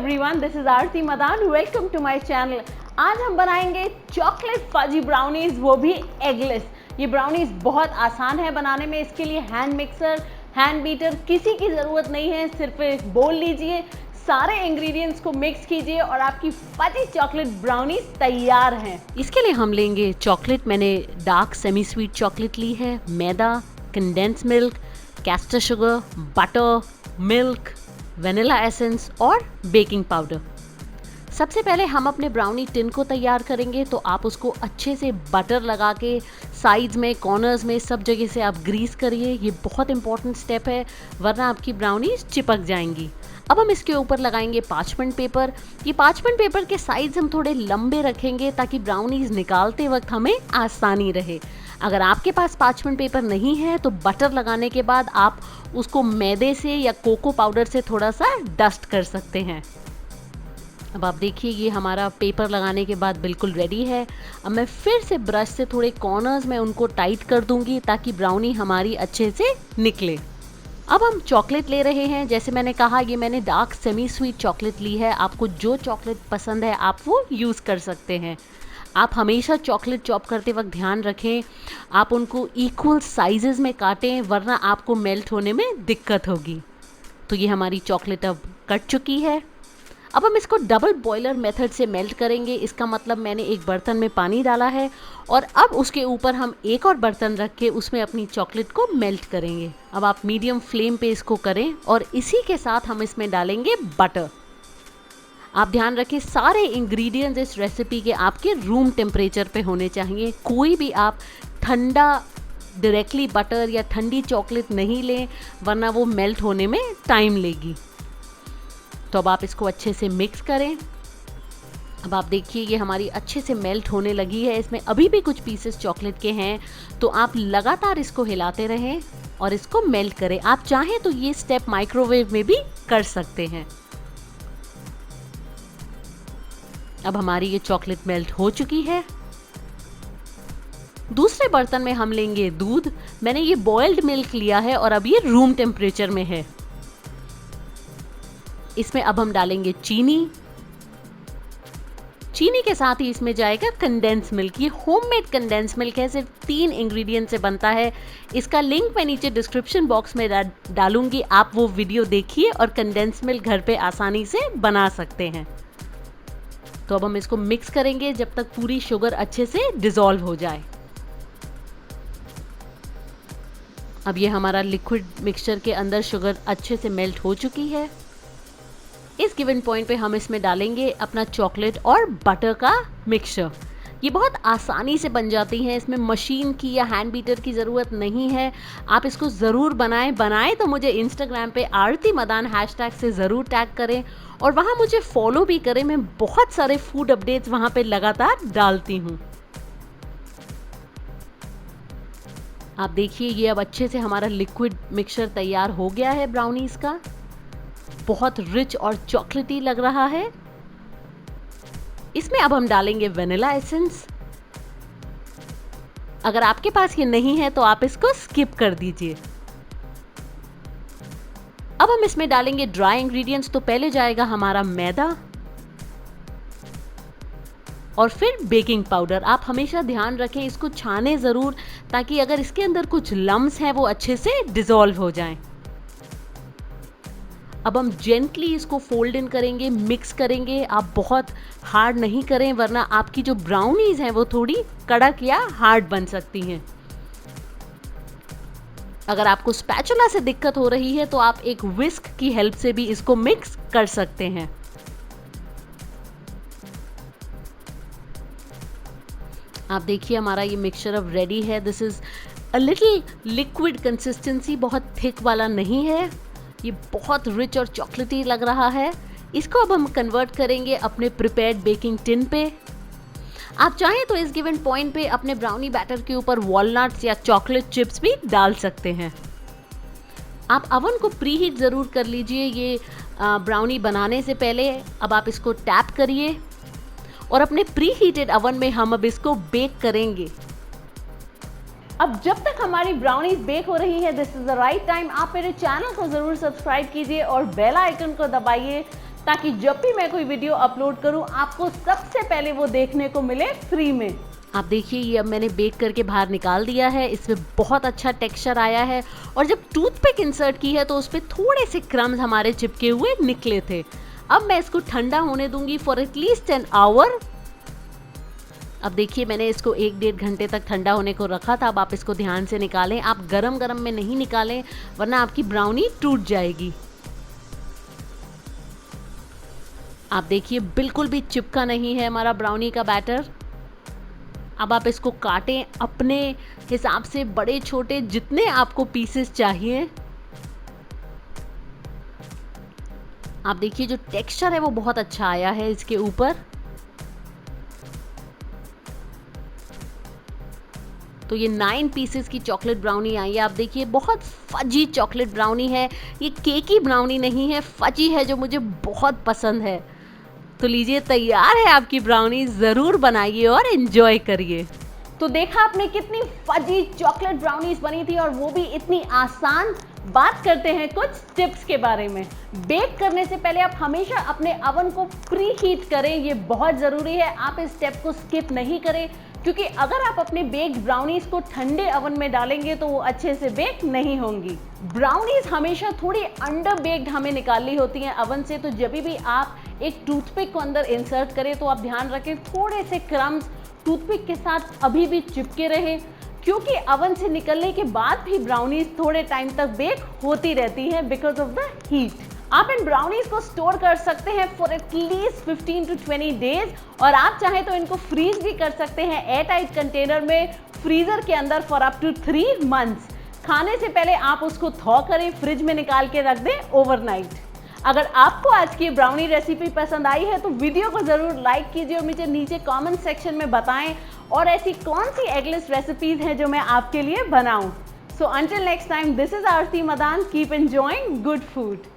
Everyone, this is Aarti Madan. Welcome to my channel. आज हम बनाएंगे चॉकलेट फजी ब्राउनीज, वो भी एगलेस। ये ब्राउनीज बहुत आसान है बनाने में। इसके लिए हैंड मिक्सर, हैंड बीटर किसी की ज़रूरत नहीं है। सिर्फ एक बोल लीजिए, सारे इंग्रेडिएंट्स को मिक्स कीजिए और आपकी फजी चॉकलेट ब्राउनीज तैयार हैं। इसके लिए हम लेंगे चॉकलेट। मैंने डार्क सेमी स्वीट चॉकलेट ली है, मैदा, condensed milk, caster sugar, butter, milk, vanilla essence और बेकिंग पाउडर। सबसे पहले हम अपने ब्राउनी टिन को तैयार करेंगे, तो आप उसको अच्छे से बटर लगा के साइड्स में, कॉर्नर्स में, सब जगह से आप ग्रीस करिए। ये बहुत इंपॉर्टेंट स्टेप है, वरना आपकी ब्राउनीज चिपक जाएंगी। अब हम इसके ऊपर लगाएंगे पार्चमेंट पेपर। ये पार्चमेंट पेपर के साइड्स हम थोड़े लंबे रखेंगे ताकि ब्राउनीज निकालते वक्त हमें आसानी रहे। अगर आपके पास पार्चमेंट पेपर नहीं है तो बटर लगाने के बाद आप उसको मैदे से या कोको पाउडर से थोड़ा सा डस्ट कर सकते हैं। अब आप देखिए, ये हमारा पेपर लगाने के बाद बिल्कुल रेडी है। अब मैं फिर से ब्रश से थोड़े कॉर्नर्स में उनको टाइट कर दूंगी ताकि ब्राउनी हमारी अच्छे से निकले। अब हम चॉकलेट ले रहे हैं। जैसे मैंने कहा, ये मैंने डार्क सेमी स्वीट चॉकलेट ली है। आपको जो चॉकलेट पसंद है आप वो यूज़ कर सकते हैं। आप हमेशा चॉकलेट चॉप करते वक्त ध्यान रखें, आप उनको इक्वल साइजेस में काटें, वरना आपको मेल्ट होने में दिक्कत होगी। तो ये हमारी चॉकलेट अब कट चुकी है। अब हम इसको डबल बॉयलर मेथड से मेल्ट करेंगे। इसका मतलब मैंने एक बर्तन में पानी डाला है और अब उसके ऊपर हम एक और बर्तन रख के उसमें अपनी चॉकलेट को मेल्ट करेंगे। अब आप मीडियम फ्लेम पे इसको करें और इसी के साथ हम इसमें डालेंगे बटर। आप ध्यान रखें, सारे इंग्रेडिएंट्स इस रेसिपी के आपके रूम टेम्परेचर पे होने चाहिए। कोई भी आप ठंडा डायरेक्टली बटर या ठंडी चॉकलेट नहीं लें, वरना वो मेल्ट होने में टाइम लेगी। तो अब आप इसको अच्छे से मिक्स करें। अब आप देखिए, ये हमारी अच्छे से मेल्ट होने लगी है। इसमें अभी भी कुछ पीसेस चॉकलेट के हैं, तो आप लगातार इसको हिलाते रहें और इसको मेल्ट करें। आप चाहें तो ये स्टेप माइक्रोवेव में भी कर सकते हैं। अब हमारी ये चॉकलेट मेल्ट हो चुकी है। दूसरे बर्तन में हम लेंगे दूध। मैंने ये बॉइल्ड मिल्क लिया है और अब ये रूम टेम्परेचर में है। इसमें अब हम डालेंगे चीनी। चीनी के साथ ही इसमें जाएगा कंडेंस मिल्क। ये होममेड कंडेंस मिल्क है, सिर्फ 3 इंग्रेडिएंट से बनता है। इसका लिंक मैं नीचे डिस्क्रिप्शन बॉक्स में डालूंगी, आप वो वीडियो देखिए और कंडेंस मिल्क घर पे आसानी से बना सकते हैं। तो अब हम इसको मिक्स करेंगे जब तक पूरी शुगर अच्छे से डिसॉल्व हो जाए। अब ये हमारा लिक्विड मिक्सचर के अंदर शुगर अच्छे से मेल्ट हो चुकी है। इस गिवन पॉइंट पे हम इसमें डालेंगे अपना चॉकलेट और बटर का मिक्सचर। ये बहुत आसानी से बन जाती हैं, इसमें मशीन की या हैंड बीटर की ज़रूरत नहीं है। आप इसको ज़रूर बनाएं तो मुझे इंस्टाग्राम पे आरती मदान हैशटैग से ज़रूर टैग करें और वहाँ मुझे फॉलो भी करें। मैं बहुत सारे फूड अपडेट्स वहाँ पे लगातार डालती हूँ। आप देखिए, ये अब अच्छे से हमारा लिक्विड मिक्सचर तैयार हो गया है ब्राउनीज का। बहुत रिच और चॉकलेटी लग रहा है। इसमें अब हम डालेंगे वनीला एसेंस। अगर आपके पास ये नहीं है तो आप इसको स्किप कर दीजिए। अब हम इसमें डालेंगे ड्राई इंग्रेडिएंट्स। तो पहले जाएगा हमारा मैदा और फिर बेकिंग पाउडर। आप हमेशा ध्यान रखें, इसको छाने ज़रूर ताकि अगर इसके अंदर कुछ लम्स हैं वो अच्छे से डिसॉल्व हो जाएं। अब हम जेंटली इसको फोल्ड इन करेंगे, मिक्स करेंगे। आप बहुत हार्ड नहीं करें, वरना आपकी जो ब्राउनीज हैं वो थोड़ी कड़क या हार्ड बन सकती हैं। अगर आपको स्पैचुला से दिक्कत हो रही है तो आप एक विस्क की हेल्प से भी इसको मिक्स कर सकते हैं। आप देखिए, हमारा ये मिक्सचर अब रेडी है। This is a little liquid consistency, बहुत थिक वाला नहीं है। ये बहुत रिच और चॉकलेटी लग रहा है। इसको अब हम कन्वर्ट करेंगे अपने प्रिपेयर्ड बेकिंग टिन पे। आप चाहें तो इस गिवन पॉइंट पे अपने ब्राउनी बैटर के ऊपर वॉलनट्स या चॉकलेट चिप्स भी डाल सकते हैं। आप अवन को प्री हीट ज़रूर कर लीजिए ये ब्राउनी बनाने से पहले। अब आप इसको टैप करिए और अपने प्री हीटेड अवन में हम अब इसको बेक करेंगे। अब जब तक हमारी ब्राउनीज बेक हो रही है, this is the right time, आप मेरे चैनल को ज़रूर सब्सक्राइब कीजिए और बेल आइकन को दबाइए ताकि जब भी मैं कोई वीडियो अपलोड करूं आपको सबसे पहले वो देखने को मिले फ्री में। आप देखिए ये अब मैंने बेक करके बाहर निकाल दिया है, इसमें बहुत अच्छा टेक्सचर आया है और जब टूथपिक इंसर्ट की है तो उस पर थोड़े से क्रम्स हमारे चिपके हुए निकले थे। अब मैं इसको ठंडा होने दूंगी फॉर एटलीस्ट एन आवर। अब देखिए मैंने इसको 1-1.5 घंटे तक ठंडा होने को रखा था। अब आप इसको ध्यान से निकालें, आप गरम गरम में नहीं निकालें वरना आपकी ब्राउनी टूट जाएगी। आप देखिए बिल्कुल भी चिपका नहीं है हमारा ब्राउनी का बैटर। अब आप इसको काटें अपने हिसाब से, बड़े छोटे जितने आपको पीसेस चाहिए। आप देखिए जो टेक्सचर है वो बहुत अच्छा आया है इसके ऊपर। तो ये 9 पीसेस की चॉकलेट ब्राउनी आई है। आप देखिए बहुत फजी चॉकलेट ब्राउनी है, ये केकी ब्राउनी नहीं है, फजी है जो मुझे बहुत पसंद है। तो लीजिए तैयार है आपकी ब्राउनी, ज़रूर बनाइए और एंजॉय करिए। तो देखा आपने कितनी फजी चॉकलेट ब्राउनीज बनी थी और वो भी इतनी आसान। बात करते हैं कुछ टिप्स के बारे में। बेक करने से पहले आप हमेशा अपने अवन को प्री हीट करें, ये बहुत ज़रूरी है। आप इस स्टेप को स्किप नहीं करें क्योंकि अगर आप अपने बेक्ड ब्राउनीज को ठंडे अवन में डालेंगे तो वो अच्छे से बेक नहीं होंगी। ब्राउनीज हमेशा थोड़ी अंडर बेक्ड हमें निकालनी होती हैं अवन से, तो जब भी आप एक टूथपिक को अंदर इंसर्ट करें तो आप ध्यान रखें थोड़े से क्रम्स टूथपिक के साथ अभी भी चिपके रहे, क्योंकि अवन से निकलने के बाद भी ब्राउनीज थोड़े टाइम तक बेक होती रहती हैं बिकॉज ऑफ द हीट। आप इन ब्राउनीज को स्टोर कर सकते हैं फॉर एटलीस्ट 15 to 20 डेज और आप चाहें तो इनको फ्रीज भी कर सकते हैं एयर टाइट कंटेनर में फ्रीजर के अंदर फॉर अप टू 3 मंथ्स। खाने से पहले आप उसको थॉ करें, फ्रिज में निकाल के रख दें ओवरनाइट। अगर आपको आज की ब्राउनी रेसिपी पसंद आई है तो वीडियो को ज़रूर लाइक कीजिए और मुझे नीचे कमेंट सेक्शन में बताएं और ऐसी कौन सी एगलेस रेसिपीज हैं जो मैं आपके लिए बनाऊं। So until next time, this is Aarti Madan, keep enjoying good food.